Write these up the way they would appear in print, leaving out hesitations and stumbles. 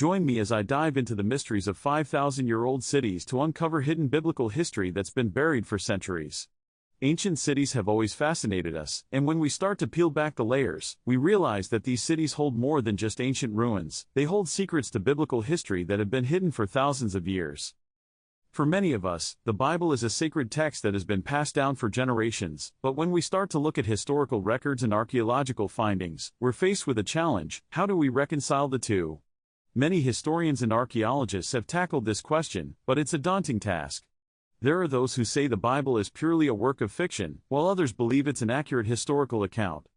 Join me as I dive into the mysteries of 5,000-year-old cities to uncover hidden biblical history that's been buried for centuries. Ancient cities have always fascinated us, and when we start to peel back the layers, we realize that these cities hold more than just ancient ruins. They hold secrets to biblical history that have been hidden for thousands of years. For many of us, the Bible is a sacred text that has been passed down for generations, but when we start to look at historical records and archaeological findings, we're faced with a challenge: how do we reconcile the two? Many historians and archaeologists have tackled this question, but it's a daunting task. There are those who say the Bible is purely a work of fiction, while others believe it's an accurate historical account.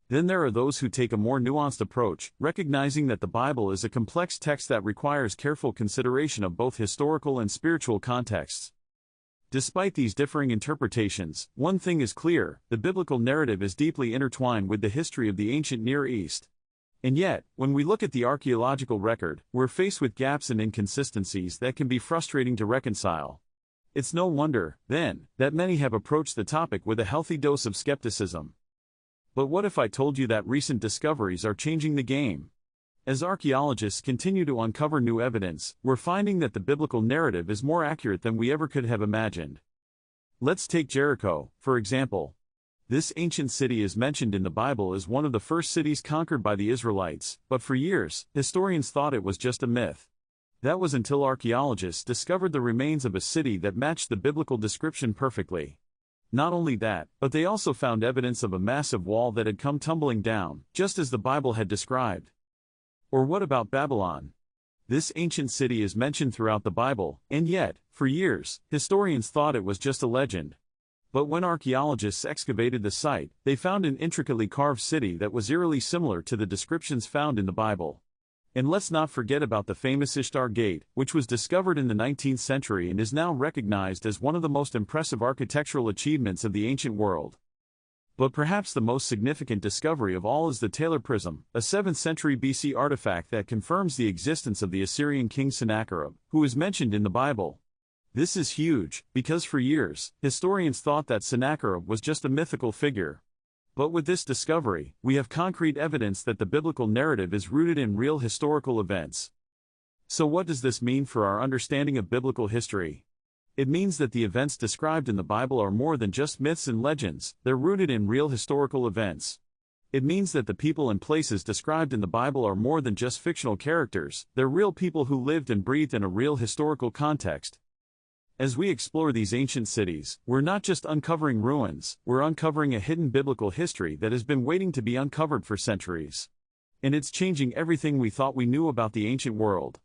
Then there are those who take a more nuanced approach, recognizing that the Bible is a complex text that requires careful consideration of both historical and spiritual contexts. Despite these differing interpretations, one thing is clear: the biblical narrative is deeply intertwined with the history of the ancient Near East. And yet, when we look at the archaeological record, we're faced with gaps and inconsistencies that can be frustrating to reconcile. It's no wonder, then, that many have approached the topic with a healthy dose of skepticism. But what if I told you that recent discoveries are changing the game? As archaeologists continue to uncover new evidence, we're finding that the biblical narrative is more accurate than we ever could have imagined. Let's take Jericho, for example. This ancient city is mentioned in the Bible as one of the first cities conquered by the Israelites, but for years, historians thought it was just a myth. That was until archaeologists discovered the remains of a city that matched the biblical description perfectly. Not only that, but they also found evidence of a massive wall that had come tumbling down, just as the Bible had described. Or what about Babylon? This ancient city is mentioned throughout the Bible, and yet, for years, historians thought it was just a legend. But when archaeologists excavated the site, they found an intricately carved city that was eerily similar to the descriptions found in the Bible. And let's not forget about the famous Ishtar Gate, which was discovered in the 19th century and is now recognized as one of the most impressive architectural achievements of the ancient world. But perhaps the most significant discovery of all is the Taylor Prism, a 7th century BC artifact that confirms the existence of the Assyrian king Sennacherib, who is mentioned in the Bible. This is huge, because for years, historians thought that Sennacherib was just a mythical figure. But with this discovery, we have concrete evidence that the biblical narrative is rooted in real historical events. So what does this mean for our understanding of biblical history? It means that the events described in the Bible are more than just myths and legends; they're rooted in real historical events. It means that the people and places described in the Bible are more than just fictional characters; they're real people who lived and breathed in a real historical context. As we explore these ancient cities, we're not just uncovering ruins, we're uncovering a hidden biblical history that has been waiting to be uncovered for centuries. And it's changing everything we thought we knew about the ancient world.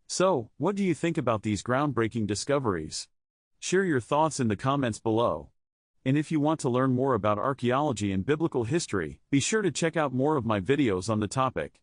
So, what do you think about these groundbreaking discoveries? Share your thoughts in the comments below. And if you want to learn more about archaeology and biblical history, be sure to check out more of my videos on the topic.